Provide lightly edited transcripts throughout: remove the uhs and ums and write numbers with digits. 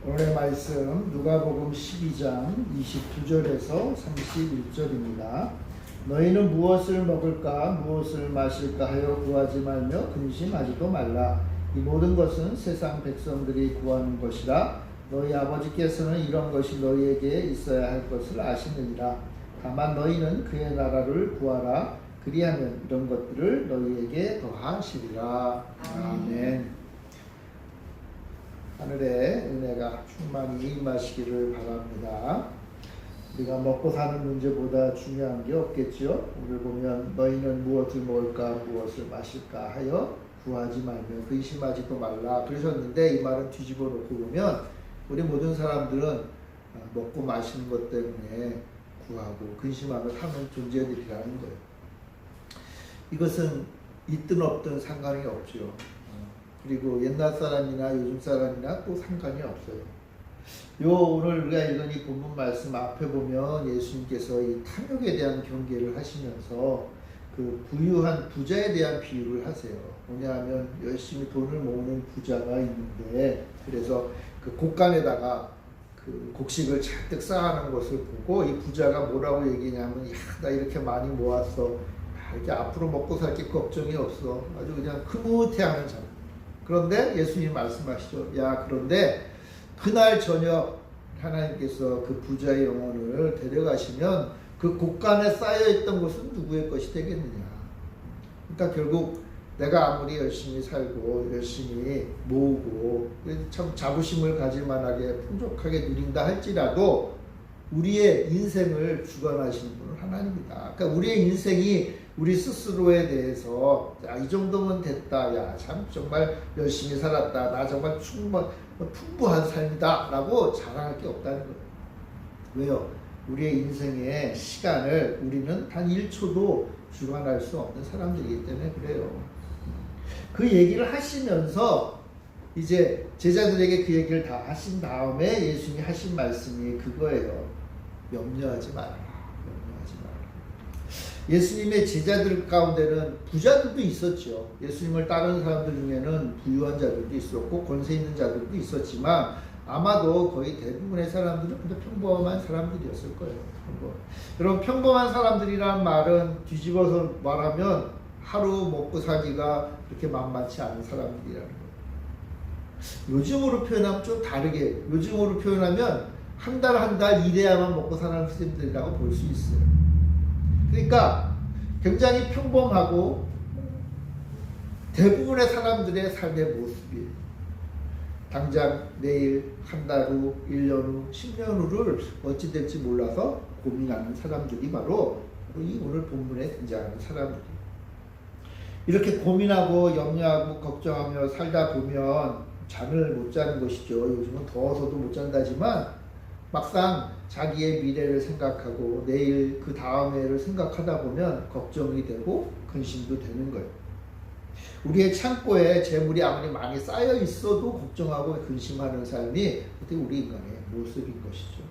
오늘의 말씀 누가복음 12장 22절에서 31절입니다. 너희는 무엇을 먹을까 무엇을 마실까 하여 구하지 말며 근심하지도 말라. 이 모든 것은 세상 백성들이 구하는 것이라. 너희 아버지께서는 이런 것이 너희에게 있어야 할 것을 아시느니라. 다만 너희는 그의 나라를 구하라. 그리하면 이런 것들을 너희에게 더하시리라. 아멘. 하늘의 은혜가 충만히 임하시기를 바랍니다. 우리가 먹고 사는 문제보다 중요한 게 없겠죠. 오늘 보면 너희는 무엇을 먹을까 무엇을 마실까 하여 구하지 말며 근심하지도 말라 그러셨는데, 이 말은 뒤집어 놓고 보면 우리 모든 사람들은 먹고 마시는 것 때문에 구하고 근심하며 사는 존재들이라는 거예요. 이것은 있든 없든 상관이 없죠. 그리고 옛날 사람이나 요즘 사람이나 또 상관이 없어요. 오늘 우리가 읽은 이 본문 말씀 앞에 보면 예수님께서 이 탐욕에 대한 경계를 하시면서 그 부유한 부자에 대한 비유를 하세요. 뭐냐면 열심히 돈을 모으는 부자가 있는데, 그래서 그 곡간에다가 그 곡식을 잔뜩 쌓아놓은 것을 보고 이 부자가 뭐라고 얘기냐면, 야, 나 이렇게 많이 모았어. 이렇게 앞으로 먹고 살 게 걱정이 없어. 아주 그냥 흐뭇해하는 사람. 그런데 예수님 말씀하시죠. 야, 그런데 그날 저녁 하나님께서 그 부자의 영혼을 데려가시면 그 곡간에 쌓여있던 것은 누구의 것이 되겠느냐. 그러니까 결국 내가 아무리 열심히 살고 열심히 모으고 참 자부심을 가질만하게 풍족하게 누린다 할지라도 우리의 인생을 주관하시는 분은 하나님이다. 그러니까 우리의 인생이 우리 스스로에 대해서 야, 이 정도면 됐다. 야, 참 정말 열심히 살았다. 나 정말 풍부한 삶이다. 라고 자랑할 게 없다는 거예요. 왜요? 우리의 인생의 시간을 우리는 단 1초도 주관할 수 없는 사람들이기 때문에 그래요. 그 얘기를 하시면서 이제 제자들에게 그 얘기를 다 하신 다음에 예수님이 하신 말씀이 그거예요. 염려하지 마라. 예수님의 제자들 가운데는 부자들도 있었죠. 예수님을 따르는 사람들 중에는 부유한 자들도 있었고 권세 있는 자들도 있었지만 아마도 거의 대부분의 사람들은 평범한 사람들이었을 거예요. 여러분, 평범한 사람들이란 말은 뒤집어서 말하면 하루 먹고 살기가 그렇게 만만치 않은 사람들이라는 거예요. 요즘으로 표현하면 좀 다르게, 요즘으로 표현하면 한 달 일해야만 먹고 사는 사람들이라고 볼 수 있어요. 그러니까 굉장히 평범하고 대부분의 사람들의 삶의 모습이 당장 내일, 한 달 후, 1년 후, 10년 후를 어찌 될지 몰라서 고민하는 사람들이 바로 이 오늘 본문에 등장하는 사람들이에요. 이렇게 고민하고 염려하고 걱정하며 살다 보면 잠을 못 자는 것이죠. 요즘은 더워서도 못 잔다지만 막상 자기의 미래를 생각하고 내일 그 다음 해를 생각하다 보면 걱정이 되고 근심도 되는 거예요. 우리의 창고에 재물이 아무리 많이 쌓여 있어도 걱정하고 근심하는 삶이 우리 인간의 모습인 것이죠.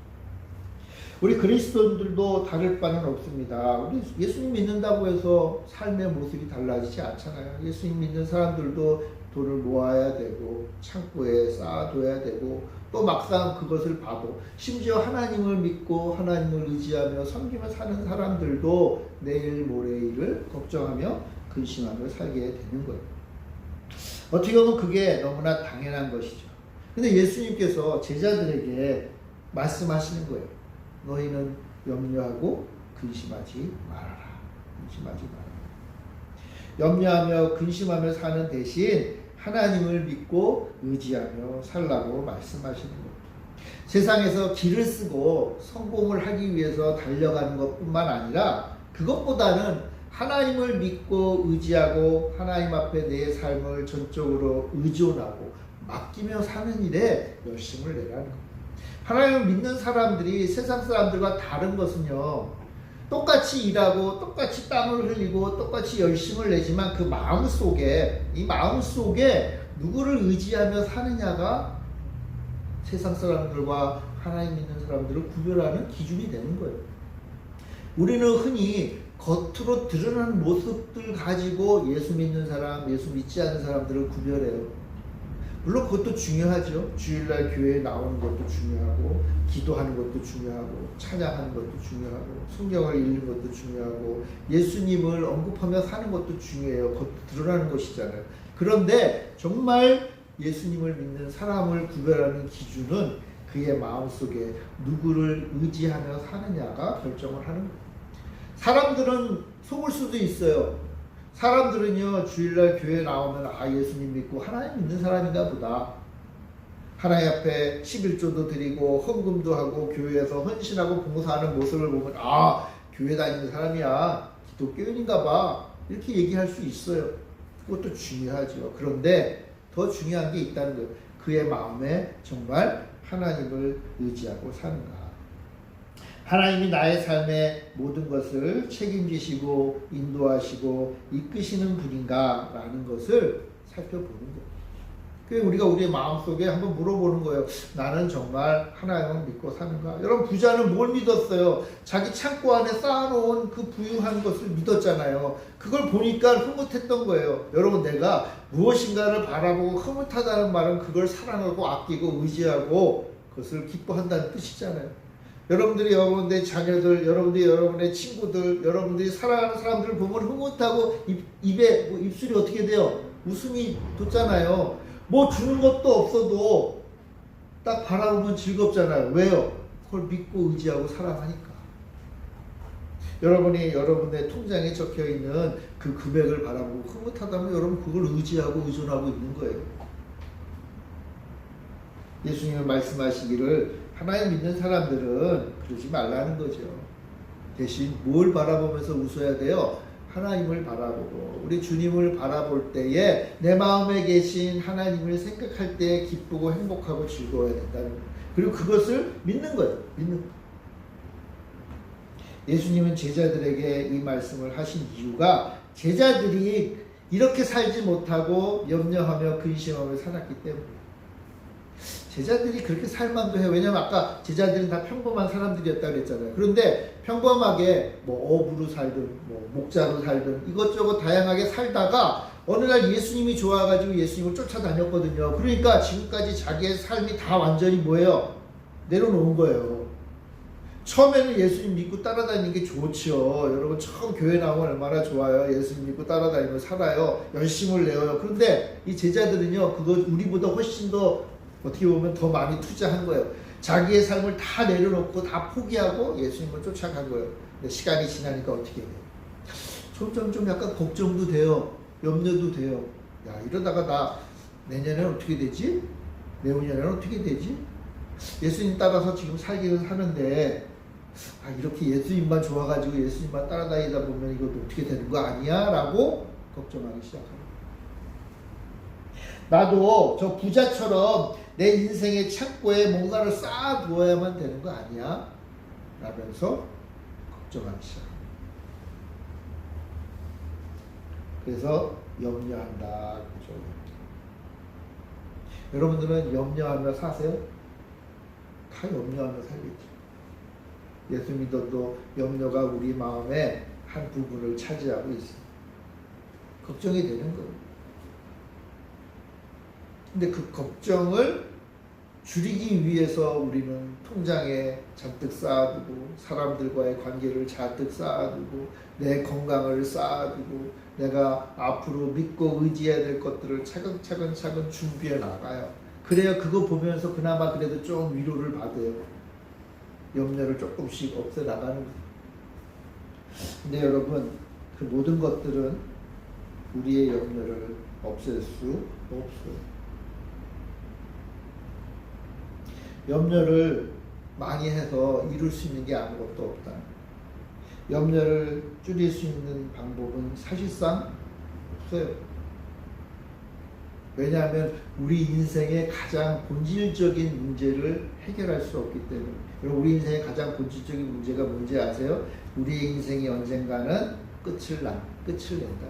우리 그리스도인들도 다를 바는 없습니다. 우리 예수님 믿는다고 해서 삶의 모습이 달라지지 않잖아요. 예수님 믿는 사람들도 돈을 모아야 되고 창고에 쌓아둬야 되고 또 막상 그것을 봐도 심지어 하나님을 믿고 하나님을 의지하며 섬기며 사는 사람들도 내일 모레일을 걱정하며 근심하며 살게 되는 거예요. 어떻게 보면 그게 너무나 당연한 것이죠. 근데 예수님께서 제자들에게 말씀하시는 거예요. 너희는 염려하고 근심하지 말아라. 근심하지 말아라. 염려하며 근심하며 사는 대신 하나님을 믿고 의지하며 살라고 말씀하시는 겁니다. 세상에서 길을 쓰고 성공을 하기 위해서 달려가는 것뿐만 아니라 그것보다는 하나님을 믿고 의지하고 하나님 앞에 내 삶을 전적으로 의존하고 맡기며 사는 일에 열심을 내라는 겁니다. 하나님을 믿는 사람들이 세상 사람들과 다른 것은요, 똑같이 일하고 똑같이 땀을 흘리고 똑같이 열심을 내지만 그 이 마음 속에 누구를 의지하며 사느냐가 세상 사람들과 하나님 믿는 사람들을 구별하는 기준이 되는 거예요. 우리는 흔히 겉으로 드러나는 모습들 가지고 예수 믿는 사람, 예수 믿지 않는 사람들을 구별해요. 물론 그것도 중요하죠. 주일날 교회에 나오는 것도 중요하고, 기도하는 것도 중요하고, 찬양하는 것도 중요하고, 성경을 읽는 것도 중요하고, 예수님을 언급하며 사는 것도 중요해요. 그것도 드러나는 것이잖아요. 그런데 정말 예수님을 믿는 사람을 구별하는 기준은 그의 마음속에 누구를 의지하며 사느냐가 결정을 하는 거예요. 사람들은 속을 수도 있어요. 사람들은요, 주일날 교회에 나오면 예수님 믿고 하나님 믿는 사람인가 보다. 하나님 앞에 11조도 드리고 헌금도 하고 교회에서 헌신하고 봉사하는 모습을 보면 교회 다니는 사람이야, 기독교인인가 봐, 이렇게 얘기할 수 있어요. 그것도 중요하죠. 그런데 더 중요한 게 있다는 거예요. 그의 마음에 정말 하나님을 의지하고 사는가. 하나님이 나의 삶의 모든 것을 책임지시고 인도하시고 이끄시는 분인가 라는 것을 살펴보는 거예요. 그래서 우리가 우리의 마음속에 한번 물어보는 거예요. 나는 정말 하나님을 믿고 사는가? 여러분, 부자는 뭘 믿었어요? 자기 창고 안에 쌓아놓은 그 부유한 것을 믿었잖아요. 그걸 보니까 흐뭇했던 거예요. 여러분, 내가 무엇인가를 바라보고 흐뭇하다는 말은 그걸 사랑하고 아끼고 의지하고 그것을 기뻐한다는 뜻이잖아요. 여러분들이 여러분의 자녀들, 여러분들이 여러분의 친구들, 여러분들이 사랑하는 사람들을 보면 흐뭇하고 입에 입술이 어떻게 돼요? 웃음이 돋잖아요. 뭐 주는 것도 없어도 딱 바라보면 즐겁잖아요. 왜요? 그걸 믿고 의지하고 사랑하니까. 여러분이 여러분의 통장에 적혀 있는 그 금액을 바라보고 흐뭇하다면 여러분 그걸 의지하고 의존하고 있는 거예요. 예수님은 말씀하시기를 하나님 믿는 사람들은 그러지 말라는 거죠. 대신 뭘 바라보면서 웃어야 돼요? 하나님을 바라보고 우리 주님을 바라볼 때에 내 마음에 계신 하나님을 생각할 때 기쁘고 행복하고 즐거워야 된다는 거예요. 그리고 그것을 믿는 거예요. 믿는 거예요. 예수님은 제자들에게 이 말씀을 하신 이유가 제자들이 이렇게 살지 못하고 염려하며 근심하며 살았기 때문에. 제자들이 그렇게 살만도 해요. 왜냐면 아까 제자들은 다 평범한 사람들이었다고 그랬잖아요. 그런데 평범하게 어부로 살든 목자로 살든 이것저것 다양하게 살다가 어느 날 예수님이 좋아가지고 예수님을 쫓아다녔거든요. 그러니까 지금까지 자기의 삶이 다 완전히 뭐예요? 내려놓은 거예요. 처음에는 예수님 믿고 따라다니는 게 좋지요. 여러분 처음 교회 나오면 얼마나 좋아요. 예수님 믿고 따라다니면 살아요. 열심을 내어요. 그런데 이 제자들은요, 그거 우리보다 훨씬 더 어떻게 보면 더 많이 투자한 거예요. 자기의 삶을 다 내려놓고 다 포기하고 예수님을 쫓아간 거예요. 근데 시간이 지나니까 어떻게 돼요? 점점 좀 약간 걱정도 돼요. 염려도 돼요. 야, 이러다가 나 내년에는 어떻게 되지? 내후년에는 어떻게 되지? 예수님 따라서 지금 살기는 사는데 이렇게 예수님만 좋아가지고 예수님만 따라다니다 보면 이것도 어떻게 되는 거 아니야? 라고 걱정하기 시작합니다. 나도 저 부자처럼 내 인생의 창고에 뭔가를 쌓아두어야만 되는 거 아니야? 라면서 걱정하기 시작합니다. 그래서 염려한다. 그렇죠? 여러분들은 염려하며 사세요? 다 염려하며 살겠죠. 예수 믿어도 염려가 우리 마음의 한 부분을 차지하고 있어요. 걱정이 되는 거예요. 근데 그 걱정을 줄이기 위해서 우리는 통장에 잔뜩 쌓아두고 사람들과의 관계를 잔뜩 쌓아두고 내 건강을 쌓아두고 내가 앞으로 믿고 의지해야 될 것들을 차근차근 준비해 나가요. 그래야 그거 보면서 그나마 그래도 좀 위로를 받아요. 염려를 조금씩 없애 나가는 거예요. 근데 여러분, 그 모든 것들은 우리의 염려를 없앨 수 없어요. 염려를 많이 해서 이룰 수 있는 게 아무것도 없다. 염려를 줄일 수 있는 방법은 사실상 없어요. 왜냐하면 우리 인생의 가장 본질적인 문제를 해결할 수 없기 때문에. 그리고 우리 인생의 가장 본질적인 문제가 뭔지 아세요? 우리의 인생이 언젠가는 끝을 낸다.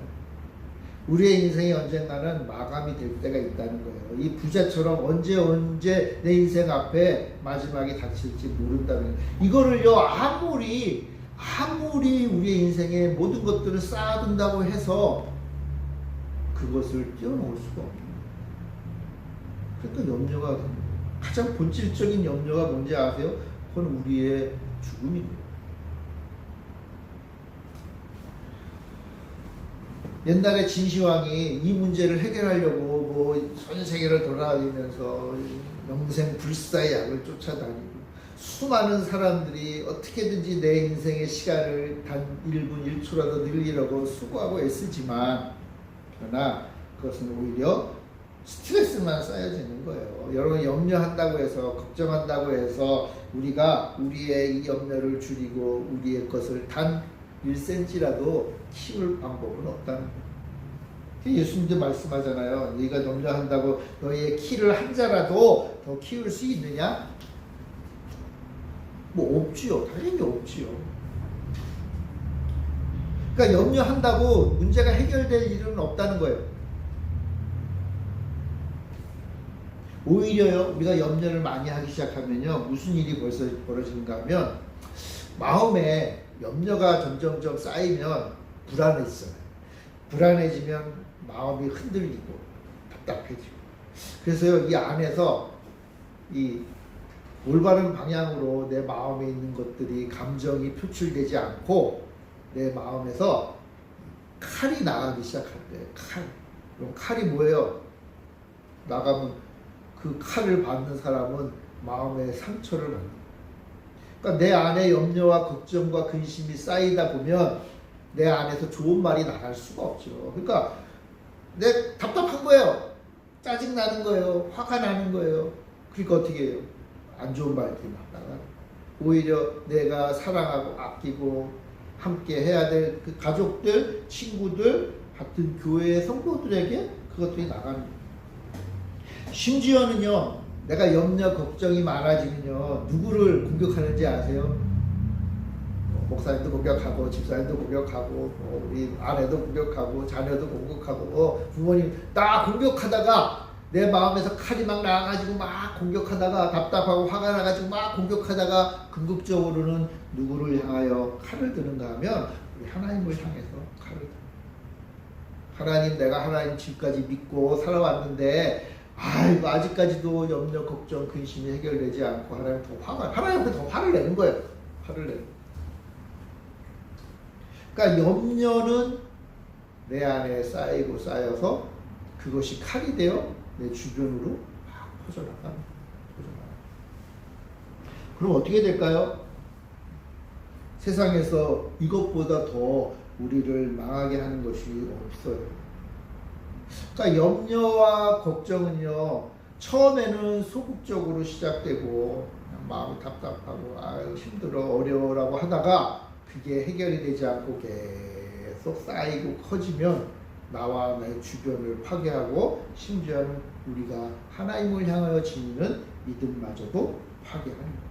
우리의 인생이 언젠가는 마감이 될 때가 있다는 거예요. 이 부자처럼 언제 내 인생 앞에 마지막이 닥칠지 모른다는 거예요. 이거를요, 아무리 우리의 인생에 모든 것들을 쌓아둔다고 해서 그것을 뛰어넘을 수가 없는 거예요. 그러니까 염려가 가장 본질적인 염려가 뭔지 아세요? 그건 우리의 죽음이에요. 옛날에 진시황이 이 문제를 해결하려고 뭐 전 세계를 돌아다니면서 영생 불사의 약을 쫓아다니고 수많은 사람들이 어떻게든지 내 인생의 시간을 단 1분 1초라도 늘리려고 수고하고 애쓰지만 그러나 그것은 오히려 스트레스만 쌓여지는 거예요. 여러분 염려한다고 해서 걱정한다고 해서 우리가 우리의 이 염려를 줄이고 우리의 것을 단 1cm라도 키울 방법은 없다는 거예요. 예수님도 말씀하잖아요. 네가 염려한다고 너의 키를 한 자라도 더 키울 수 있느냐? 뭐 없지요. 당연히 없지요. 그러니까 염려한다고 문제가 해결될 일은 없다는 거예요. 오히려요, 우리가 염려를 많이 하기 시작하면요, 무슨 일이 벌써 벌어지는가 하면 마음에 염려가 점점점 쌓이면 불안해지잖아요. 불안해지면 마음이 흔들리고 답답해지고. 그래서요, 이 안에서 이 올바른 방향으로 내 마음에 있는 것들이 감정이 표출되지 않고 내 마음에서 칼이 나가기 시작할 거예요. 칼. 그럼 칼이 뭐예요? 나가면 그 칼을 받는 사람은 마음의 상처를 받는 거예요. 그러니까 내 안에 염려와 걱정과 근심이 쌓이다 보면 내 안에서 좋은 말이 나갈 수가 없죠. 그러니까 내 답답한 거예요. 짜증 나는 거예요. 화가 나는 거예요. 그러니까 어떻게 해요? 안 좋은 말들이 막 나가요. 오히려 내가 사랑하고 아끼고 함께 해야 될 그 가족들, 친구들, 같은 교회의 성도들에게 그것들이 나가는 거예요. 심지어는요, 내가 염려, 걱정이 많아지면요, 누구를 공격하는지 아세요? 목사님도 공격하고, 집사님도 공격하고, 우리 아내도 공격하고, 자녀도 공격하고, 부모님 다 공격하다가 내 마음에서 칼이 막 나가지고 막 공격하다가 답답하고 화가 나가지고 막 공격하다가 궁극적으로는 누구를 향하여 칼을 드는가 하면 우리 하나님을 향해서 칼을 드는 거예요. 하나님, 내가 하나님 집까지 믿고 살아왔는데 아이고 아직까지도 염려, 걱정, 근심이 해결되지 않고 하나님한테 더 화를 내는 거예요. 화를 내는 거예요. 그러니까 염려는 내 안에 쌓이고 쌓여서 그것이 칼이 되어 내 주변으로 막 퍼져나가는. 그럼 어떻게 될까요? 세상에서 이것보다 더 우리를 망하게 하는 것이 없어요. 그러니까 염려와 걱정은요, 처음에는 소극적으로 시작되고 마음이 답답하고 아유 힘들어 어려워라고 하다가 그게 해결이 되지 않고 계속 쌓이고 커지면 나와 내 주변을 파괴하고 심지어는 우리가 하나님을 향하여 지니는 믿음마저도 파괴하는 거예요.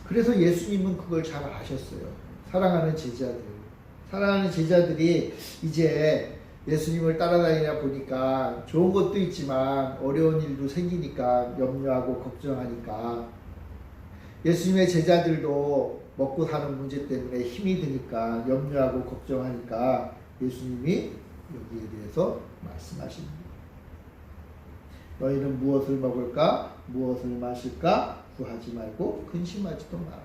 그래서 예수님은 그걸 잘 아셨어요. 사랑하는 제자들이 이제 예수님을 따라다니다 보니까 좋은 것도 있지만 어려운 일도 생기니까 염려하고 걱정하니까 예수님의 제자들도 먹고 사는 문제 때문에 힘이 드니까 염려하고 걱정하니까 예수님이 여기에 대해서 말씀하십니다. 너희는 무엇을 먹을까? 무엇을 마실까? 구하지 말고 근심하지도 마라.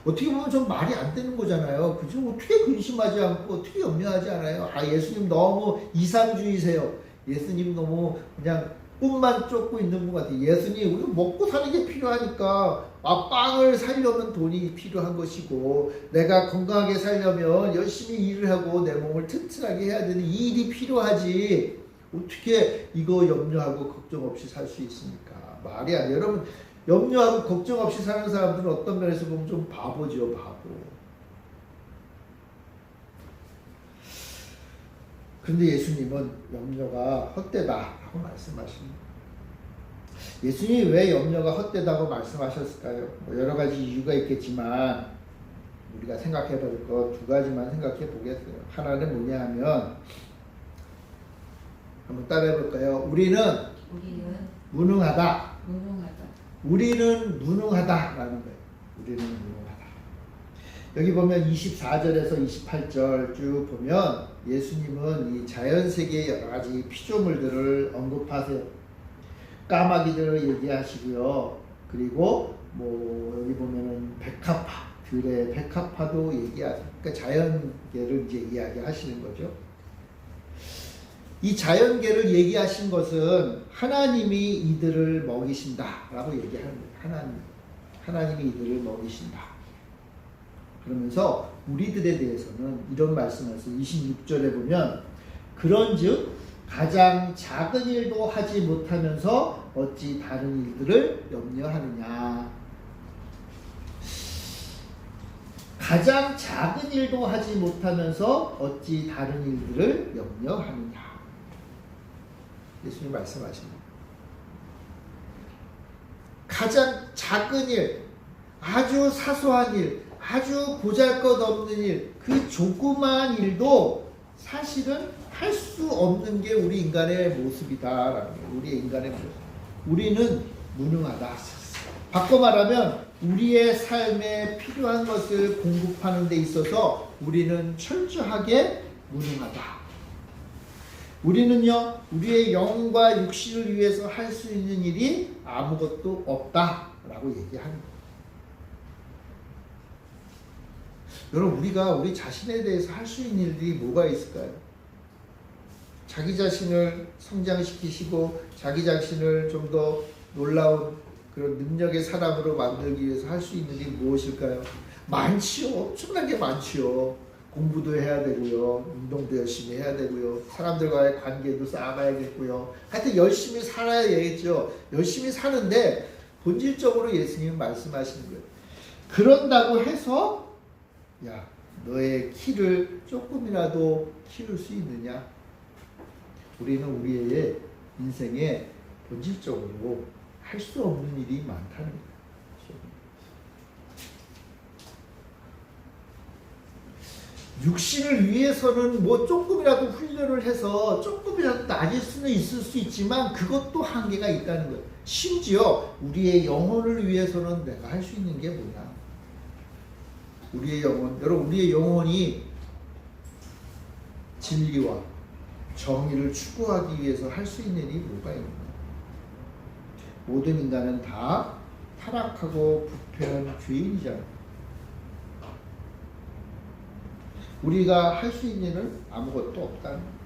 어떻게 보면 좀 말이 안 되는 거잖아요. 그죠? 어떻게 근심하지 않고 어떻게 염려하지 않아요? 아, 예수님 너무 이상주의세요. 예수님 너무 그냥 꿈만 쫓고 있는 것 같아요. 예수님, 우리 먹고 사는 게 필요하니까 빵을 사려면 돈이 필요한 것이고 내가 건강하게 살려면 열심히 일을 하고 내 몸을 튼튼하게 해야 되는 이 일이 필요하지. 어떻게 이거 염려하고 걱정 없이 살 수 있습니까? 말이 안 돼요. 여러분, 염려하고 걱정 없이 사는 사람들은 어떤 면에서 보면 좀 바보죠, 바보. 그런데 예수님은 염려가 헛되다라고 말씀하십니다. 예수님이 왜 염려가 헛되다고 말씀하셨을까요? 여러 가지 이유가 있겠지만 우리가 생각해 볼 것 두 가지만 생각해 보겠어요. 하나는 뭐냐 하면 한번 따라해 볼까요? 우리는 무능하다. 우리는 무능하다라는 거예요. 우리는 무능하다. 여기 보면 24절에서 28절 쭉 보면 예수님은 이 자연세계의 여러 가지 피조물들을 언급하세요. 까마귀들을 얘기하시고요. 그리고 뭐 여기 보면은 백합화, 들의 백합화도 얘기하세요. 그러니까 자연계를 이제 이야기하시는 거죠. 이 자연계를 얘기하신 것은 하나님이 이들을 먹이신다라고 얘기하는 거예요. 하나님이 이들을 먹이신다. 그러면서 우리들에 대해서는 이런 말씀하세요. 26절에 보면 그런즉 가장 작은 일도 하지 못하면서 어찌 다른 일들을 염려하느냐. 가장 작은 일도 하지 못하면서 어찌 다른 일들을 염려하느냐. 예수님 말씀하십니다. 가장 작은 일, 아주 사소한 일, 아주 보잘것없는 일, 그 조그마한 일도 사실은 할 수 없는 게 우리 인간의 모습이다라는 거예요. 우리의 인간의 모습. 우리는 무능하다. 바꿔 말하면 우리의 삶에 필요한 것을 공급하는 데 있어서 우리는 철저하게 무능하다. 우리는요, 우리의 영과 육신을 위해서 할 수 있는 일이 아무것도 없다라고 얘기하는 거예요. 여러분, 우리가 우리 자신에 대해서 할 수 있는 일들이 뭐가 있을까요? 자기 자신을 성장시키시고 자기 자신을 좀 더 놀라운 그런 능력의 사람으로 만들기 위해서 할 수 있는 일이 무엇일까요? 많지요. 엄청나게 많지요. 공부도 해야 되고요. 운동도 열심히 해야 되고요. 사람들과의 관계도 쌓아가야겠고요. 하여튼 열심히 살아야 되겠죠. 열심히 사는데 본질적으로 예수님은 말씀하시는 거예요. 그런다고 해서 야, 너의 키를 조금이라도 키울 수 있느냐? 우리는 우리의 인생에 본질적으로 할 수 없는 일이 많다는 거예요. 육신을 위해서는 뭐 조금이라도 훈련을 해서 조금이라도 낮을 수는 있을 수 있지만 그것도 한계가 있다는 거예요. 심지어 우리의 영혼을 위해서는 내가 할 수 있는 게 뭐냐? 우리의 영혼, 여러분, 우리의 영혼이 진리와 정의를 추구하기 위해서 할 수 있는 일이 뭐가 있는가? 모든 인간은 다 타락하고 부패한 죄인이잖아요. 우리가 할 수 있는 일은 아무것도 없다는 거예요.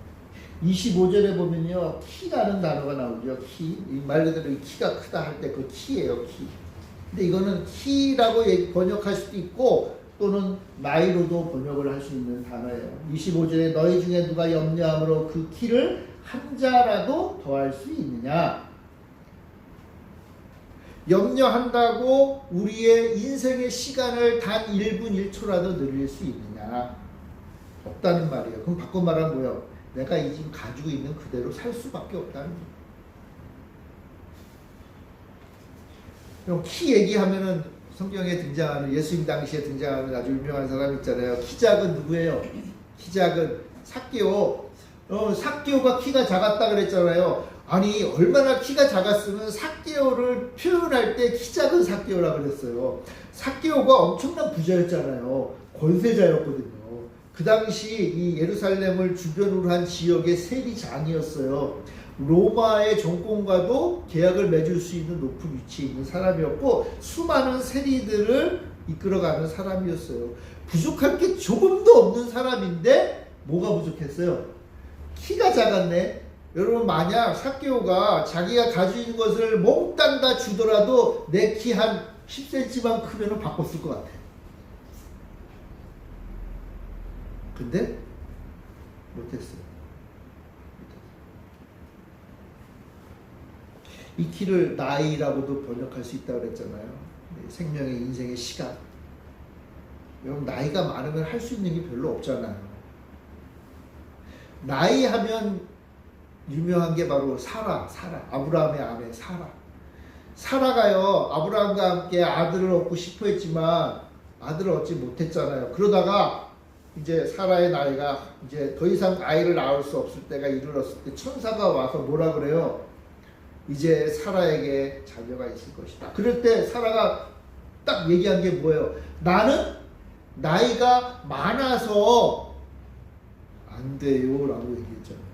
25절에 보면요, 키라는 단어가 나오죠. 키. 말 그대로 키가 크다 할 때 그 키예요, 키. 근데 이거는 키라고 번역할 수도 있고 또는 나이로도 번역을 할 수 있는 단어예요. 25절에 너희 중에 누가 염려함으로 그 키를 한 자라도 더할 수 있느냐? 염려한다고 우리의 인생의 시간을 단 1분 1초라도 늘릴 수 있느냐? 없다는 말이에요. 그럼 바꿔 말하면 뭐예요? 내가 이 지금 가지고 있는 그대로 살 수밖에 없다는 거예요. 키 얘기하면은 성경에 등장하는, 예수님 당시에 등장하는 아주 유명한 사람 있잖아요. 키 작은 누구예요? 키 작은 삭개오. 삭개오가 키가 작았다 그랬잖아요. 아니, 얼마나 키가 작았으면 삭개오를 표현할 때 키 작은 삭개오라 그랬어요. 삭개오가 엄청난 부자였잖아요. 권세자였거든요. 그 당시 이 예루살렘을 주변으로 한 지역의 세리장이었어요. 로마의 정권과도 계약을 맺을 수 있는 높은 위치에 있는 사람이었고 수많은 세리들을 이끌어가는 사람이었어요. 부족할 게 조금도 없는 사람인데 뭐가 부족했어요? 키가 작았네. 여러분, 만약 삭개오가 자기가 가지고 있는 것을 몽땅 다 주더라도 내 키 한 10cm만 크면 바꿨을 것 같아. 근데 못했어요. 이 키를 나이라고도 번역할 수 있다고 그랬잖아요. 생명의 인생의 시간. 여러분, 나이가 많으면 할 수 있는 게 별로 없잖아요. 나이 하면 유명한 게 바로 사라. 아브라함의 아내 사라가요, 아브라함과 함께 아들을 얻고 싶어 했지만 아들을 얻지 못했잖아요. 그러다가 이제 사라의 나이가 이제 더 이상 아이를 낳을 수 없을 때가 이르렀을 때 천사가 와서 뭐라 그래요? 이제 사라에게 자녀가 있을 것이다. 그럴 때 사라가 딱 얘기한 게 뭐예요? 나는 나이가 많아서 안 돼요 라고 얘기했잖아요.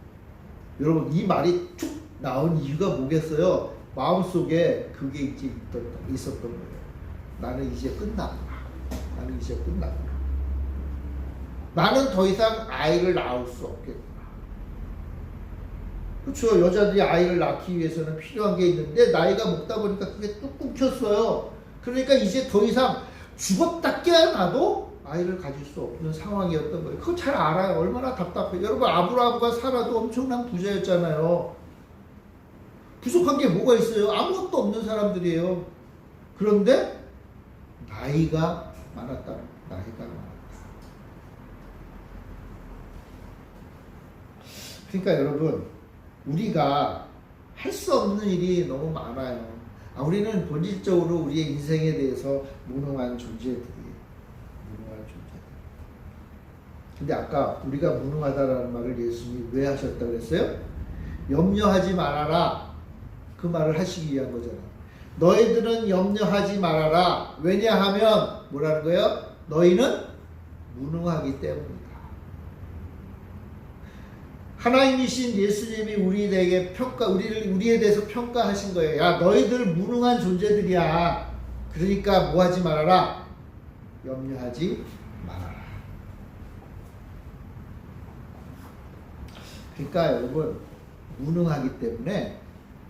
여러분 이 말이 툭 나온 이유가 뭐겠어요? 마음속에 그게 이제 있었던 거예요. 나는 이제 끝났구나. 나는 이제 끝났구나. 나는 더 이상 아이를 낳을 수 없겠구나. 그렇죠. 여자들이 아이를 낳기 위해서는 필요한 게 있는데 나이가 먹다 보니까 그게 뚝 끊겼어요. 그러니까 이제 더 이상 죽었다 깨어나도 아이를 가질 수 없는 상황이었던 거예요. 그거 잘 알아요. 얼마나 답답해요. 여러분 아브라함과 사라도 엄청난 부자였잖아요. 부족한 게 뭐가 있어요? 아무것도 없는 사람들이에요. 그런데 나이가 많았다. 나이가 많았다. 그러니까 여러분 우리가 할 수 없는 일이 너무 많아요. 우리는 본질적으로 우리의 인생에 대해서 무능한 존재들이에요. 무능한 존재들. 근데 아까 우리가 무능하다라는 말을 예수님이 왜 하셨다고 그랬어요? 염려하지 말아라. 그 말을 하시기 위한 거잖아요. 너희들은 염려하지 말아라. 왜냐하면 뭐라는 거예요? 너희는 무능하기 때문이다. 하나님이신 예수님이 우리에게 우리에 대해서 평가하신 거예요. 야, 너희들 무능한 존재들이야. 그러니까 뭐 하지 말아라? 염려하지 말아라. 그러니까 여러분, 무능하기 때문에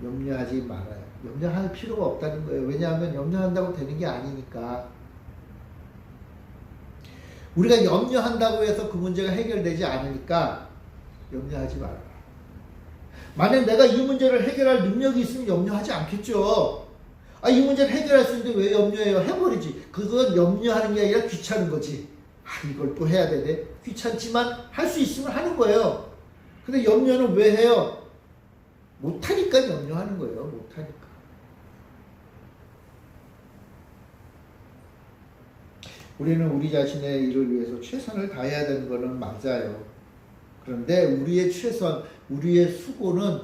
염려하지 말아요. 염려할 필요가 없다는 거예요. 왜냐하면 염려한다고 되는 게 아니니까. 우리가 염려한다고 해서 그 문제가 해결되지 않으니까 염려하지 말아라. 만약 내가 이 문제를 해결할 능력이 있으면 염려하지 않겠죠. 이 문제를 해결할 수 있는데 왜 염려해요? 해버리지. 그건 염려하는 게 아니라 귀찮은 거지. 이걸 또 해야 되네. 귀찮지만 할 수 있으면 하는 거예요. 근데 염려는 왜 해요? 못하니까 염려하는 거예요. 못하니까. 우리는 우리 자신의 일을 위해서 최선을 다해야 되는 거는 맞아요. 그런데 우리의 최선, 우리의 수고는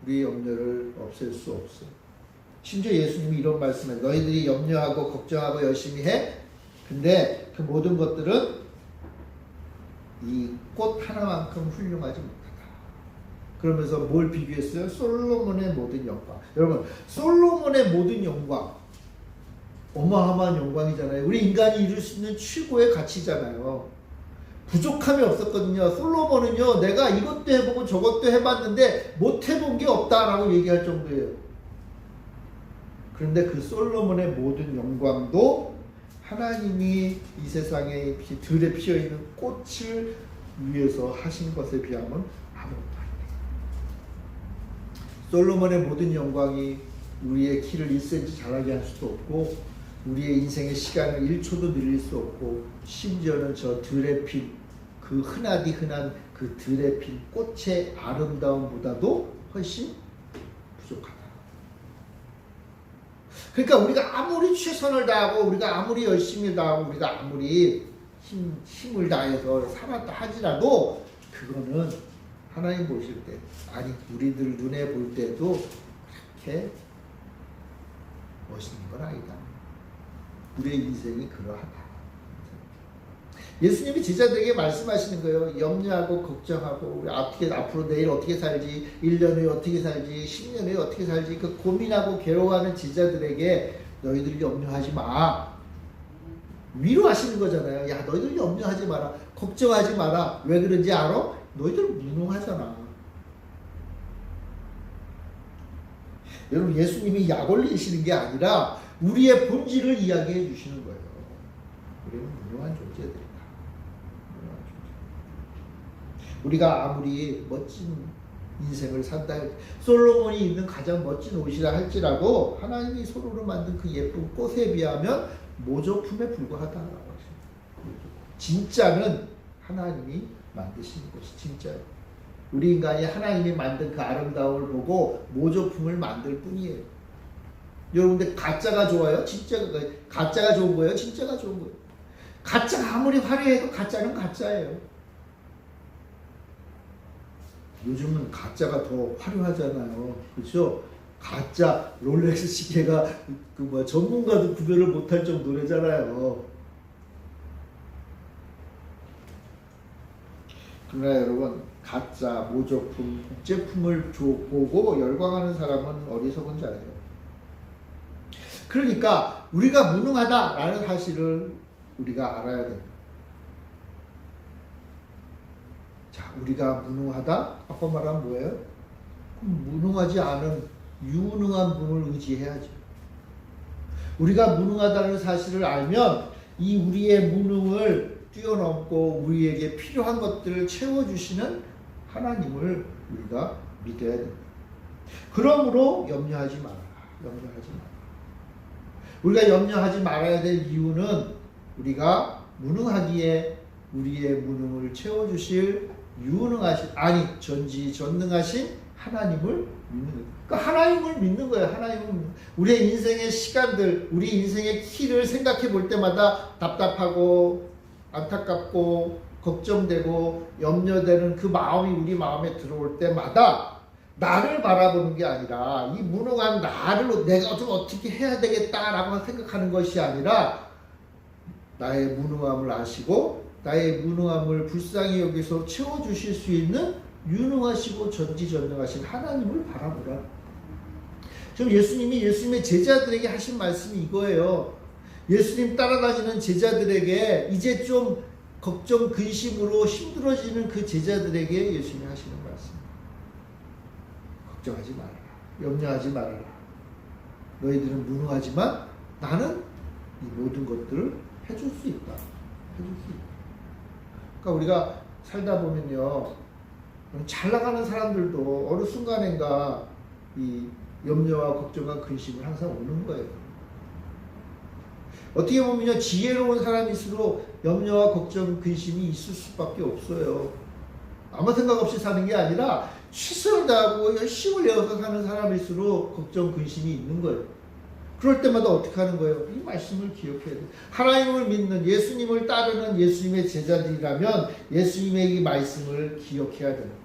우리의 염려를 없앨 수 없어요. 심지어 예수님이 이런 말씀을 너희들이 염려하고 걱정하고 열심히 해. 근데 그 모든 것들은 이 꽃 하나만큼 훌륭하지 못하다. 그러면서 뭘 비교했어요? 솔로몬의 모든 영광. 여러분, 솔로몬의 모든 영광. 어마어마한 영광이잖아요. 우리 인간이 이룰 수 있는 최고의 가치잖아요. 부족함이 없었거든요. 솔로몬은요, 내가 이것도 해보고 저것도 해봤는데 못 해본 게 없다라고 얘기할 정도예요. 그런데 그 솔로몬의 모든 영광도 하나님이 이 세상에 들에 피어있는 꽃을 위해서 하신 것에 비하면 아무것도 아니에요. 솔로몬의 모든 영광이 우리의 키를 1cm 자라게 할 수도 없고 우리의 인생의 시간을 1초도 늘릴 수 없고 심지어는 저 들에 핀 그 흔하디 흔한 그 들에 핀 꽃의 아름다움보다도 훨씬 부족하다. 그러니까 우리가 아무리 최선을 다하고 우리가 아무리 열심히 다하고 우리가 아무리 힘을 다해서 살았다 하지라도 그거는 하나님 보실 때 우리들 눈에 볼 때도 그렇게 멋있는 건 아니다. 우리의 인생이 그러하다. 예수님이 제자들에게 말씀하시는 거예요. 염려하고 걱정하고 앞으로 내일 어떻게 살지, 1년 후에 어떻게 살지, 10년 후에 어떻게 살지 그 고민하고 괴로워하는 제자들에게 너희들 염려하지 마. 위로하시는 거잖아요. 야, 너희들 염려하지 마라. 걱정하지 마라. 왜 그런지 알아? 너희들 무능하잖아. 여러분, 예수님이 약 올리시는 게 아니라 우리의 본질을 이야기해 주시는 거예요. 우리는 무능한 존재들이다. 우리가 아무리 멋진 인생을 산다 솔로몬이 입는 가장 멋진 옷이라 할지라도 하나님이 손으로 만든 그 예쁜 꽃에 비하면 모조품에 불과하다라고 하십니다. 진짜는 하나님이 만드신 것이 진짜예요. 우리 인간이 하나님이 만든 그 아름다움을 보고 모조품을 만들 뿐이에요. 여러분들 가짜가 좋아요? 가짜가 좋은 거예요? 진짜가 좋은 거예요? 가짜가 아무리 화려해도 가짜는 가짜예요. 요즘은 가짜가 더 화려하잖아요. 그렇죠? 가짜 롤렉스 시계가 전문가도 구별을 못할 정도래잖아요. 그러나 여러분, 가짜, 모조품, 복제품을 보고 열광하는 사람은 어리석은 자예요. 그러니까 우리가 무능하다라는 사실을 우리가 알아야 됩니다. 자, 우리가 무능하다? 아까 말한 뭐예요? 무능하지 않은 유능한 분을 의지해야죠. 우리가 무능하다는 사실을 알면 이 우리의 무능을 뛰어넘고 우리에게 필요한 것들을 채워주시는 하나님을 우리가 믿어야 됩니다. 그러므로 염려하지 말아라. 염려하지 말아라. 우리가 염려하지 말아야 될 이유는 우리가 무능하기에 우리의 무능을 채워주실 전지전능하신 하나님을 믿는 거예요. 그러니까 하나님을 믿는 거예요. 하나님을 우리의 인생의 시간들, 우리 인생의 키를 생각해 볼 때마다 답답하고 안타깝고 걱정되고 염려되는 그 마음이 우리 마음에 들어올 때마다 나를 바라보는 게 아니라 이 무능한 나를 내가 좀 어떻게 해야 되겠다라고 생각하는 것이 아니라 나의 무능함을 아시고 나의 무능함을 불쌍히 여기서 채워주실 수 있는 유능하시고 전지전능하신 하나님을 바라보라. 지금 예수님이 예수님의 제자들에게 하신 말씀이 이거예요. 예수님 따라다니는 제자들에게 이제 좀 걱정 근심으로 힘들어지는 그 제자들에게 예수님이 하시는 말씀. 걱정하지 말아라. 염려하지 말아라. 너희들은 무능하지만 나는 이 모든 것들을 해줄 수 있다. 해줄 수 있다. 그러니까 우리가 살다 보면요, 잘 나가는 사람들도 어느 순간인가 이 염려와 걱정과 근심을 항상 오는 거예요. 어떻게 보면요, 지혜로운 사람일수록 염려와 걱정, 근심이 있을 수밖에 없어요. 아무 생각 없이 사는 게 아니라 최선을 다하고 열심을 내어서 사는 사람일수록 걱정, 근심이 있는 거예요. 그럴 때마다 어떻게 하는 거예요? 이 말씀을 기억해야 돼요. 하나님을 믿는 예수님을 따르는 예수님의 제자들이라면 예수님의 이 말씀을 기억해야 돼요.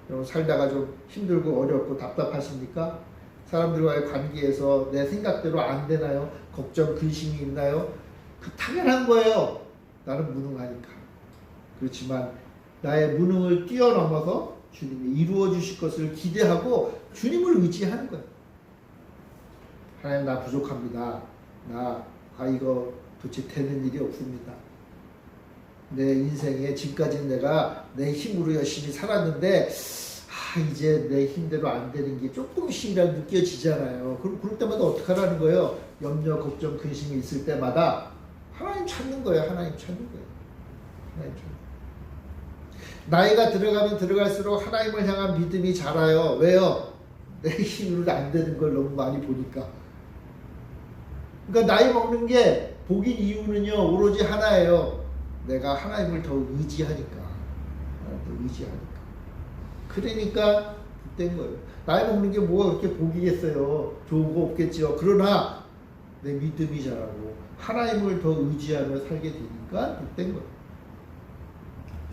여러분 살다가 좀 힘들고 어렵고 답답하십니까? 사람들과의 관계에서 내 생각대로 안 되나요? 걱정, 근심이 있나요? 그 당연한 거예요. 나는 무능하니까. 그렇지만 나의 무능을 뛰어넘어서 주님이 이루어 주실 것을 기대하고 주님을 의지하는 거예요. 하나님, 나 부족합니다. 나 이거 도대체 되는 일이 없습니다. 내 인생에 지금까지는 내가 내 힘으로 열심히 살았는데 이제 내 힘대로 안 되는 게 조금씩이라도 느껴지잖아요. 그럴 때마다 어떻게 하라는 거예요? 염려, 걱정, 근심이 있을 때마다 하나님 찾는 거예요. 하나님 찾는 거예요. 하나님 찾는 거예요. 나이가 들어가면 들어갈수록 하나님을 향한 믿음이 자라요. 왜요? 내 힘으로 안 되는 걸 너무 많이 보니까. 그러니까 나이 먹는 게 복인 이유는요, 오로지 하나예요. 내가 하나님을 더 의지하니까. 그러니까 된 거예요. 나이 먹는 게 뭐가 그렇게 복이겠어요. 좋은 거 없겠죠. 그러나 내 믿음이 자라고 하나님을 더 의지하며 살게 되니까 된 거예요.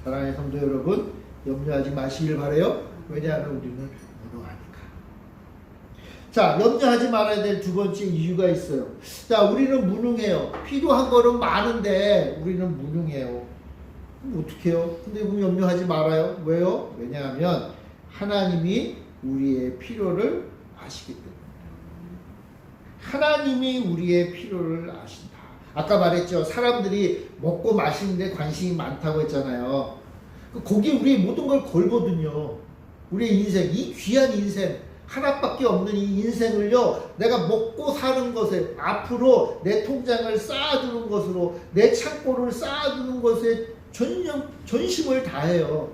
사랑하는 성도 여러분, 염려하지 마시길 바라요. 왜냐하면 우리는 무능하니까. 자, 염려하지 말아야 될 두 번째 이유가 있어요. 자, 우리는 무능해요. 필요한 거는 많은데 우리는 무능해요. 어떻게 해요? 근데 그럼 염려하지 말아요. 왜요? 왜냐하면 하나님이 우리의 필요를 아시기 때문에. 하나님이 우리의 필요를 아신다. 아까 말했죠. 사람들이 먹고 마시는데 관심이 많다고 했잖아요. 거기에 우리 모든 걸 걸거든요. 우리의 인생, 이 귀한 인생, 하나밖에 없는 이 인생을요, 내가 먹고 사는 것에, 앞으로 내 통장을 쌓아두는 것으로, 내 창고를 쌓아두는 것에 전심을 다해요.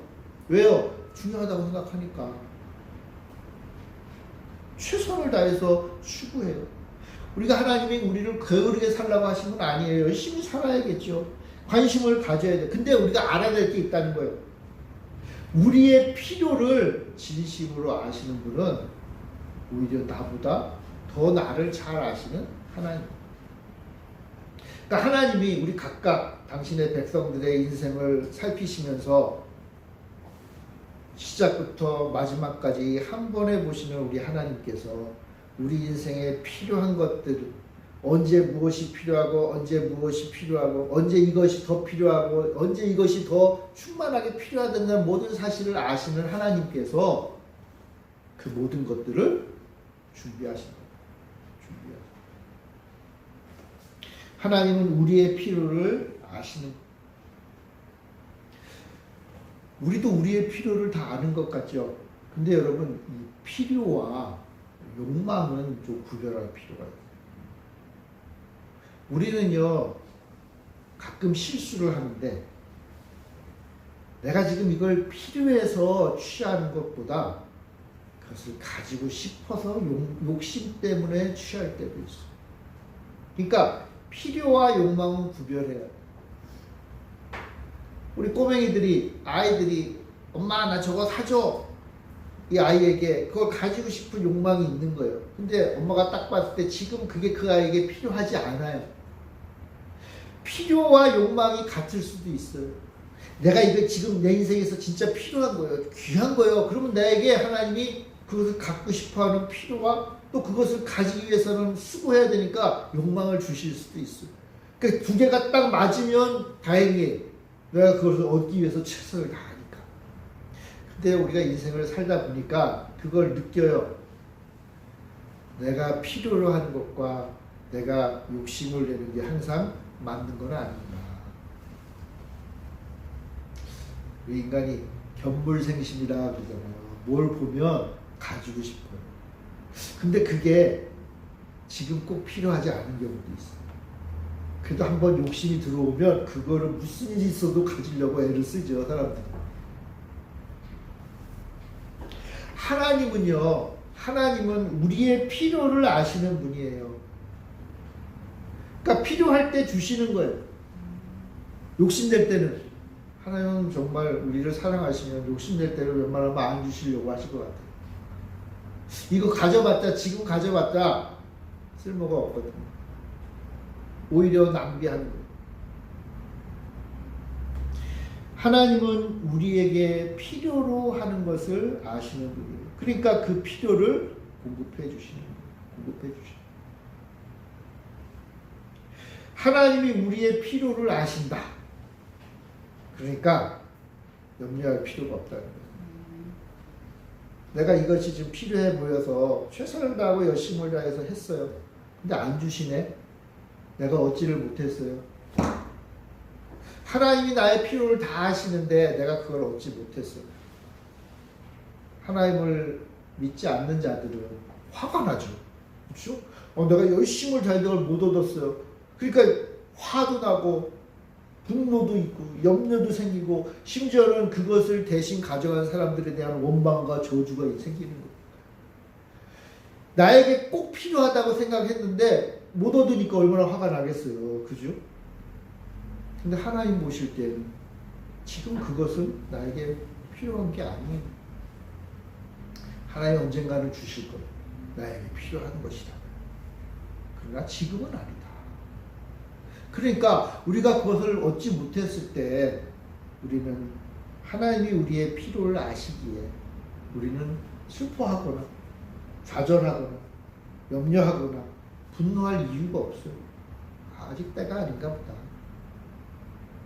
왜요? 중요하다고 생각하니까. 최선을 다해서 추구해요. 우리가 하나님이 우리를 게으르게 살라고 하신 건 아니에요. 열심히 살아야겠죠. 관심을 가져야 돼요. 근데 우리가 알아야 될 게 있다는 거예요. 우리의 필요를 진심으로 아시는 분은 오히려 나보다 더 나를 잘 아시는 하나님. 그러니까 하나님이 우리 각각 당신의 백성들의 인생을 살피시면서 시작부터 마지막까지 한 번에 보시는 우리 하나님께서 우리 인생에 필요한 것들, 언제 무엇이 필요하고 언제 무엇이 필요하고 언제 이것이 더 필요하고 언제 이것이 더 충만하게 필요하다는 모든 사실을 아시는 하나님께서 그 모든 것들을 준비하신 거예요. 하나님은 우리의 필요를 아시는 거예요. 우리도 우리의 필요를 다 아는 것 같죠. 근데 여러분, 이 필요와 욕망은 좀 구별할 필요가 있어요. 우리는요, 가끔 실수를 하는데, 내가 지금 이걸 필요해서 취하는 것보다 그것을 가지고 싶어서 욕심 때문에 취할 때도 있어요. 그러니까 필요와 욕망은 구별해야 돼요. 우리 꼬맹이들이, 아이들이 엄마 나 저거 사줘, 이 아이에게 그걸 가지고 싶은 욕망이 있는 거예요. 근데 엄마가 딱 봤을 때 지금 그게 그 아이에게 필요하지 않아요. 필요와 욕망이 같을 수도 있어요. 내가 이거 지금 내 인생에서 진짜 필요한 거예요. 귀한 거예요. 그러면 나에게 하나님이 그것을 갖고 싶어하는 필요와 또 그것을 가지기 위해서는 수고해야 되니까 욕망을 주실 수도 있어요. 그러니까 두 개가 딱 맞으면 다행이에요. 내가 그것을 얻기 위해서 최선을 다하니까. 근데 우리가 인생을 살다 보니까 그걸 느껴요. 내가 필요로 하는 것과 내가 욕심을 내는 게 항상 맞는 건 아닌가. 우리 인간이 견물생심이라 그러잖아요. 뭘 보면 가지고 싶어요. 근데 그게 지금 꼭 필요하지 않은 경우도 있어요. 그래도 한번 욕심이 들어오면 그거를 무슨 일이 있어도 가지려고 애를 쓰죠, 사람들이. 하나님은 우리의 필요를 아시는 분이에요. 그러니까 필요할 때 주시는 거예요. 욕심낼 때는. 하나님은 정말 우리를 사랑하시면 욕심낼 때를 웬만하면 안 주시려고 하실 것 같아요. 이거 가져봤자, 지금 가져봤자 쓸모가 없거든요. 오히려 낭비하는 거예요. 하나님은 우리에게 필요로 하는 것을 아시는 분이에요. 그러니까 그 필요를 공급해 주시는 거예요. 공급해 주시는 거예요. 하나님이 우리의 필요를 아신다. 그러니까 염려할 필요가 없다는 거예요. 내가 이것이 지금 필요해 보여서 최선을 다하고 열심을 다해서 했어요. 근데 안 주시네. 내가 얻지를 못했어요. 하나님이 나의 필요를 다 아시는데 내가 그걸 얻지 못했어요. 하나님을 믿지 않는 자들은 화가 나죠. 그렇죠? 내가 열심을 다했는데 그걸 못 얻었어요. 그러니까 화도 나고 분노도 있고 염려도 생기고 심지어는 그것을 대신 가져간 사람들에 대한 원망과 저주가 생기는 거예요. 나에게 꼭 필요하다고 생각했는데 못 얻으니까 얼마나 화가 나겠어요. 그죠? 근데 하나님 보실 때는 지금 그것은 나에게 필요한 게 아니에요. 하나님 언젠가는 주실 거예요. 나에게 필요한 것이다. 그러나 지금은 아니다. 그러니까 우리가 그것을 얻지 못했을 때 우리는 하나님이 우리의 필요를 아시기에 우리는 슬퍼하거나 좌절하거나 염려하거나 분노할 이유가 없어요. 아직 때가 아닌가 보다.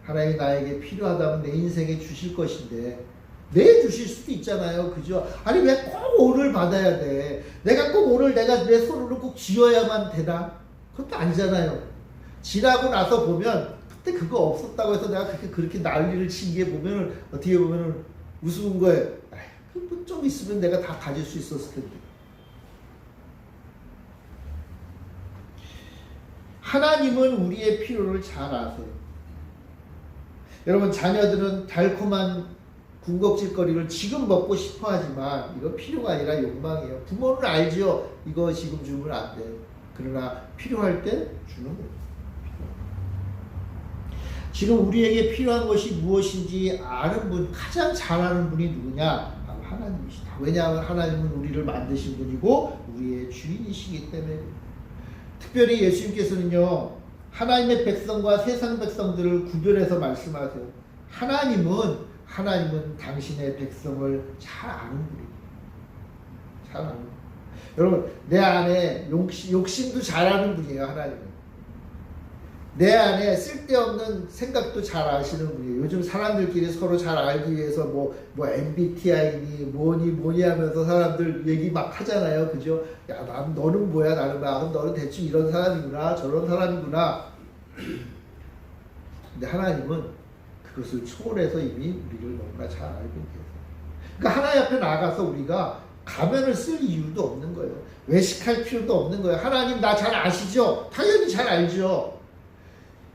하나님이 나에게 필요하다면 내 인생에 주실 것인데 내일 주실 수도 있잖아요. 그죠? 아니 왜 꼭 오늘 받아야 돼? 내가 꼭 오늘 내가 내 손으로 꼭 쥐어야만 되나? 그것도 아니잖아요. 지나고 나서 보면 그때 그거 없었다고 해서 내가 그렇게 난리를 친 게 보면 어떻게 보면 우스운 거예요. 좀 있으면 내가 다 가질 수 있었을 텐데. 하나님은 우리의 필요를 잘 아세요. 여러분 자녀들은 달콤한 군것질거리를 지금 먹고 싶어 하지만 이거 필요가 아니라 욕망이에요. 부모는 알죠. 이거 지금 주면 안 돼요. 그러나 필요할 때 주는 거예요. 지금 우리에게 필요한 것이 무엇인지 아는 분, 가장 잘 아는 분이 누구냐? 바로 하나님이시다. 왜냐하면 하나님은 우리를 만드신 분이고 우리의 주인이시기 때문에. 특별히 예수님께서는요, 하나님의 백성과 세상 백성들을 구별해서 말씀하세요. 하나님은 당신의 백성을 잘 아는 분이에요. 잘 아는. 여러분, 내 안에 욕심도 잘하는 분이에요, 하나님은. 내 안에 쓸데없는 생각도 잘 아시는 분이에요. 요즘 사람들끼리 서로 잘 알기 위해서 뭐 MBTI니 뭐니 하면서 사람들 얘기 막 하잖아요. 그죠? 야, 너는 뭐야, 나는 뭐야. 너는 대충 이런 사람이구나, 저런 사람이구나. 근데 하나님은 그것을 초월해서 이미 우리를 너무나 잘 알고 계세요. 그러니까 하나님 앞에 나가서 우리가 가면을 쓸 이유도 없는 거예요. 외식할 필요도 없는 거예요. 하나님 나 잘 아시죠? 당연히 잘 알죠.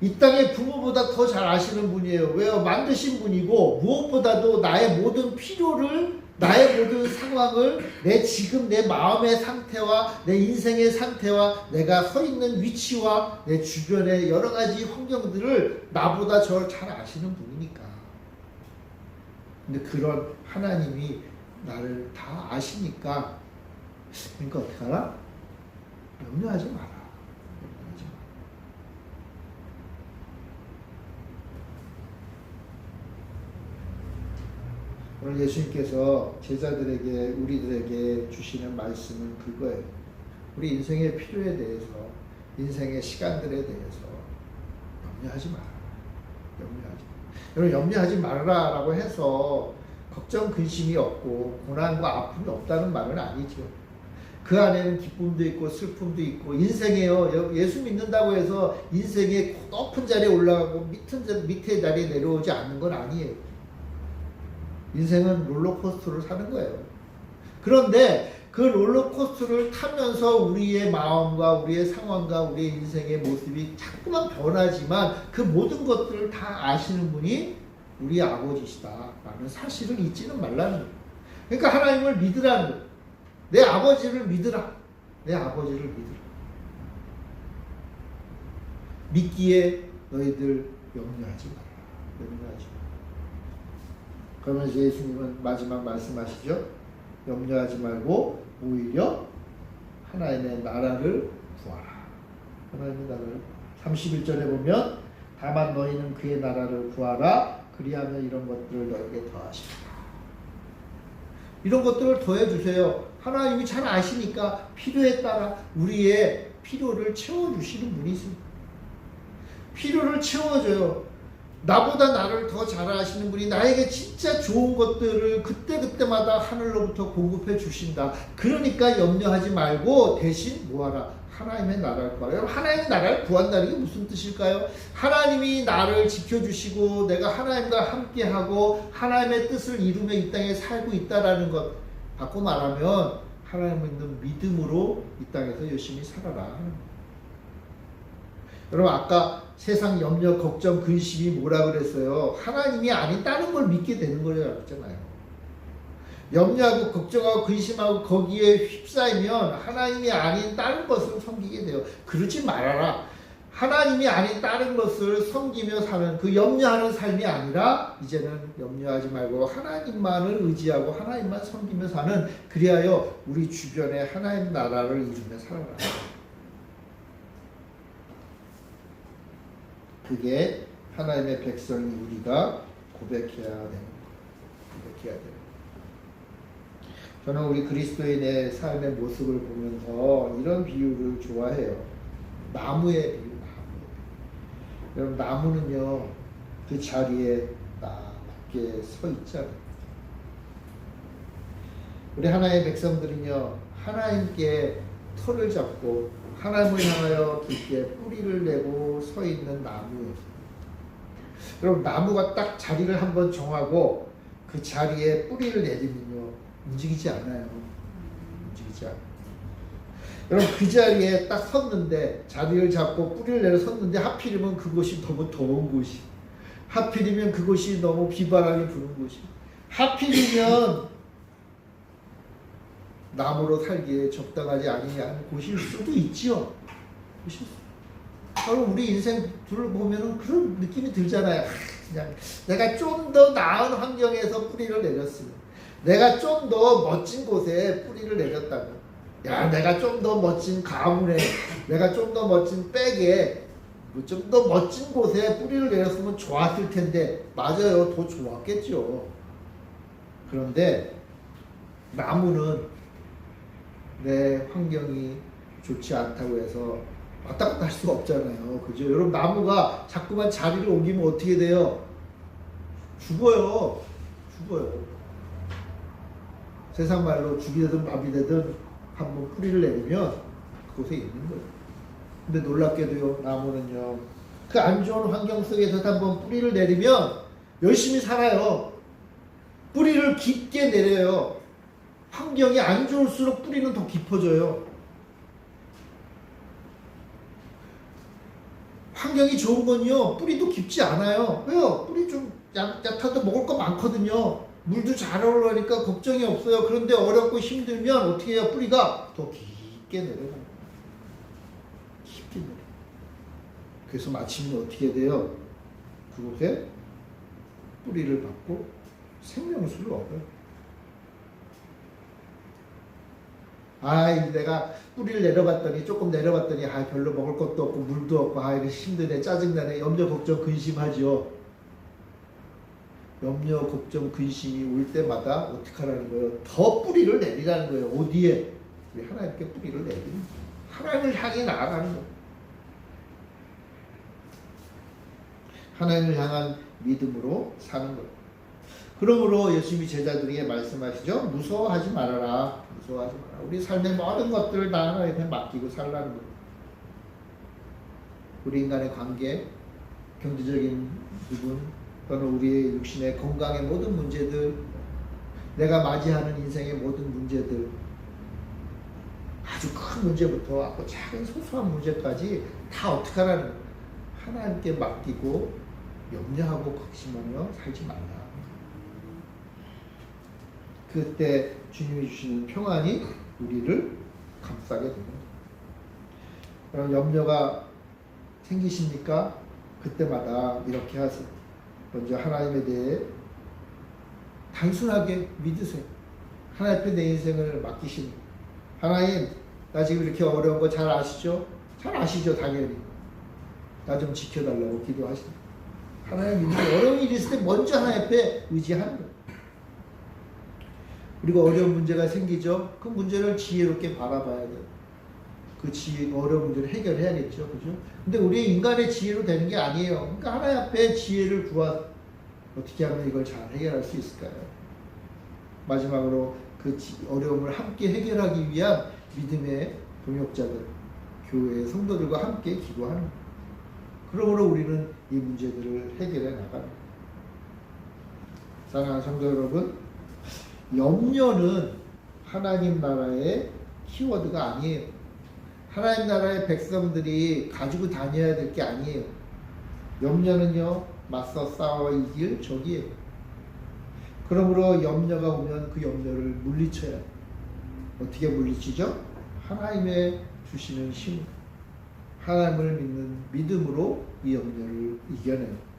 이 땅의 부모보다 더 잘 아시는 분이에요. 왜요? 만드신 분이고 무엇보다도 나의 모든 필요를, 나의 모든 상황을, 지금 내 마음의 상태와 내 인생의 상태와 내가 서 있는 위치와 내 주변의 여러 가지 환경들을 나보다 저 잘 아시는 분이니까. 근데 그런 하나님이 나를 다 아시니까, 그러니까 어떻게 하나? 염려하지 마라. 염려하지 마라. 오늘 예수님께서 제자들에게, 우리들에게 주시는 말씀은 그거예요. 우리 인생의 필요에 대해서, 인생의 시간들에 대해서 염려하지 마라. 염려하지 마라. 여러분, 염려하지 말라라고 해서 걱정, 근심이 없고 고난과 아픔이 없다는 말은 아니죠. 그 안에는 기쁨도 있고 슬픔도 있고, 인생에요. 예수 믿는다고 해서 인생의 높은 자리에 올라가고 밑에 자리에 내려오지 않는 건 아니에요. 인생은 롤러코스터를 사는 거예요. 그런데 그 롤러코스터를 타면서 우리의 마음과 우리의 상황과 우리의 인생의 모습이 자꾸만 변하지만 그 모든 것들을 다 아시는 분이 우리 아버지시다라는 사실을 잊지는 말라는 거예요. 그러니까 하나님을 믿으라는 거예요. 내 아버지를 믿으라. 내 아버지를 믿으라. 믿기에 너희들 염려하지 마라. 염려하지 마라. 그러면 예수님은 마지막 말씀하시죠. 염려하지 말고 오히려 하나님의 나라를 구하라. 하나님의 나라를 31절에 보면 다만 너희는 그의 나라를 구하라. 그리하면 이런 것들을 너에게 더하시리라. 이런 것들을 더해주세요. 하나님이 잘 아시니까 필요에 따라 우리의 필요를 채워주시는 분이세요. 필요를 채워줘요. 나보다 나를 더 잘 아시는 분이 나에게 진짜 좋은 것들을 그때그때마다 하늘로부터 공급해 주신다. 그러니까 염려하지 말고 대신 뭐하라? 하나님의 나라를 구하라. 여러분, 하나님의 나라를 구한다는 게 무슨 뜻일까요? 하나님이 나를 지켜주시고 내가 하나님과 함께하고 하나님의 뜻을 이루며 이 땅에 살고 있다라는 것. 바꿔 말하면 하나님을 믿는 믿음으로 이 땅에서 열심히 살아라. 여러분, 아까 세상 염려, 걱정, 근심이 뭐라 그랬어요? 하나님이 아닌 다른 걸 믿게 되는 거라고 했잖아요. 염려하고 걱정하고 근심하고 거기에 휩싸이면 하나님이 아닌 다른 것을 섬기게 돼요. 그러지 말아라. 하나님이 아닌 다른 것을 섬기며 사는 그 염려하는 삶이 아니라 이제는 염려하지 말고 하나님만을 의지하고 하나님만 섬기며 사는, 그리하여 우리 주변에 하나님 나라를 이루며 살아라. 그게 하나님의 백성이 우리가 고백해야 되는 거예요. 고백해야 되는 거예요. 저는 우리 그리스도인의 삶의 모습을 보면서 이런 비유를 좋아해요. 나무의 비유, 여러분, 나무는요, 그 자리에 딱 굳게 서 있잖아요. 우리 하나님의 백성들은요, 하나님께 털을 잡고 하나님을 향하여 깊게 뿌리를 내고 서 있는 나무예요. 여러분, 나무가 딱 자리를 한번 정하고 그 자리에 뿌리를 내리면요, 움직이지 않아요. 움직이지 않아요. 여러분, 그 자리에 딱 섰는데, 자리를 잡고 뿌리를 내려 섰는데 하필이면 그곳이 너무 더운 곳이, 하필이면 그곳이 너무 비바람이 부는 곳이, 하필이면 나무로 살기에 적당하지 아니한 곳일 수도 있지요. 바로 우리 인생을 보면은 그런 느낌이 들잖아요. 그냥 내가 좀 더 나은 환경에서 뿌리를 내렸으면, 내가 좀 더 멋진 곳에 뿌리를 내렸다면, 야, 내가 좀 더 멋진 가문에, 내가 좀 더 멋진 백에, 좀 더 멋진 곳에 뿌리를 내렸으면 좋았을 텐데, 맞아요, 더 좋았겠죠. 그런데 나무는 내 환경이 좋지 않다고 해서 왔다 갔다 할 수가 없잖아요. 그죠? 여러분, 나무가 자꾸만 자리를 옮기면 어떻게 돼요? 죽어요. 세상 말로 죽이 되든 밥이 되든 한번 뿌리를 내리면 그곳에 있는 거예요. 근데 놀랍게도요, 나무는요, 그 안 좋은 환경 속에서 한번 뿌리를 내리면 열심히 살아요. 뿌리를 깊게 내려요. 환경이 안 좋을수록 뿌리는 더 깊어져요. 환경이 좋은 건요, 뿌리도 깊지 않아요. 왜요? 뿌리 좀 얕아도 먹을 거 많거든요. 물도 잘 올라오니까 걱정이 없어요. 그런데 어렵고 힘들면 어떻게 해요? 뿌리가 더 깊게 내려가요. 깊게 내려가요. 그래서 마침내 어떻게 돼요? 그곳에 뿌리를 받고 생명수를 얻어요. 내가 뿌리를 내려봤더니, 조금 내려봤더니, 별로 먹을 것도 없고, 물도 없고, 이거 힘드네, 짜증나네, 염려, 걱정, 근심하죠. 염려, 걱정, 근심이 올 때마다 어떻게 하라는 거예요? 더 뿌리를 내리라는 거예요. 어디에? 우리 하나님께 뿌리를 내리는 거예요. 하나님을 향해 나아가는 거예요. 하나님을 향한 믿음으로 사는 거예요. 그러므로 예수님이 제자들에게 말씀하시죠. 무서워하지 말아라. 무서워하지 마라. 우리 삶의 모든 것들을 다 하나님께 맡기고 살라는 거예요. 우리 인간의 관계, 경제적인 부분, 또는 우리의 육신의 건강의 모든 문제들, 내가 맞이하는 인생의 모든 문제들, 아주 큰 문제부터 아주 작은 소소한 문제까지 다 어떻게 하라는 거예요. 하나님께 맡기고 염려하고 걱심하며 살지 말라. 그때 주님이 주시는 평안이 우리를 감싸게 됩니다. 그럼 염려가 생기십니까? 그때마다 이렇게 하세요. 먼저 하나님에 대해 단순하게 믿으세요. 하나님 앞에 내 인생을 맡기시는 거예요. 하나님, 나 지금 이렇게 어려운 거 잘 아시죠? 잘 아시죠, 당연히. 나 좀 지켜달라고 기도하시는 거예요. 하나님 믿으면 어려운 일이 있을 때 먼저 하나님 앞에 의지하는 거예요. 그리고 어려운 문제가 생기죠? 그 문제를 지혜롭게 바라봐야 돼요. 그 어려운 문제를 해결해야겠죠. 그죠? 근데 우리 인간의 지혜로 되는 게 아니에요. 그러니까 하나님 앞에 지혜를 구하, 어떻게 하면 이걸 잘 해결할 수 있을까요? 마지막으로 그 어려움을 함께 해결하기 위한 믿음의 동역자들, 교회의 성도들과 함께 기도하는 거예요. 그러므로 우리는 이 문제들을 해결해 나가는 거예요. 사랑하는 성도 여러분, 염려는 하나님 나라의 키워드가 아니에요. 하나님 나라의 백성들이 가지고 다녀야 될 게 아니에요. 염려는요, 맞서 싸워 이길 적이에요. 그러므로 염려가 오면 그 염려를 물리쳐야 해요. 어떻게 물리치죠? 하나님의 주시는 힘, 하나님을 믿는 믿음으로 이 염려를 이겨내요.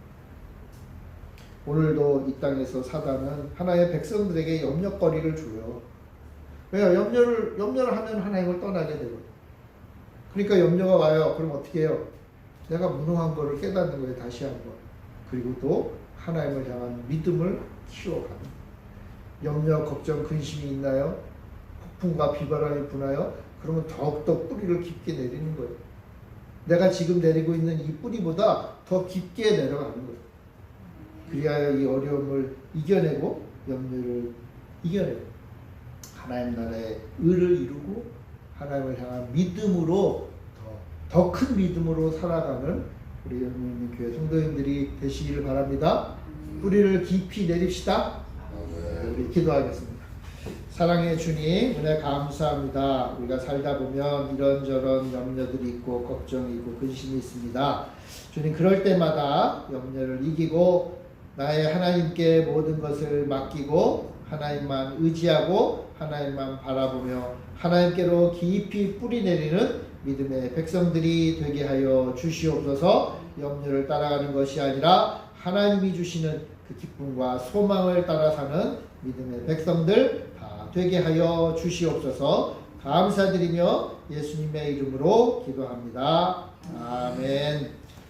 오늘도 이 땅에서 사단은 하나님의 백성들에게 염려거리를 줘요. 왜요? 염려를 하면 하나님을 떠나게 되거든요. 그러니까 염려가 와요. 그럼 어떻게 해요? 내가 무능한 거를 깨닫는 거예요. 다시 한번. 그리고 또 하나님을 향한 믿음을 키워가는. 염려, 걱정, 근심이 있나요? 폭풍과 비바람이 부나요? 그러면 더욱더 뿌리를 깊게 내리는 거예요. 내가 지금 내리고 있는 이 뿌리보다 더 깊게 내려가는 거예요. 그리하여 이 어려움을 이겨내고 염려를 이겨내고 하나님 나라의 의를 이루고 하나님을 향한 믿음으로 더 큰 믿음으로 살아가는 우리 영민의 교회 성도님들이 되시기를 바랍니다. 뿌리를 깊이 내립시다. 우리 기도하겠습니다. 사랑의 주님, 은혜 감사합니다. 우리가 살다 보면 이런저런 염려들이 있고 걱정이 있고 근심이 있습니다. 주님, 그럴 때마다 염려를 이기고 나의 하나님께 모든 것을 맡기고 하나님만 의지하고 하나님만 바라보며 하나님께로 깊이 뿌리 내리는 믿음의 백성들이 되게 하여 주시옵소서. 염려를 따라가는 것이 아니라 하나님이 주시는 그 기쁨과 소망을 따라 사는 믿음의 백성들 다 되게 하여 주시옵소서. 감사드리며 예수님의 이름으로 기도합니다. 아멘.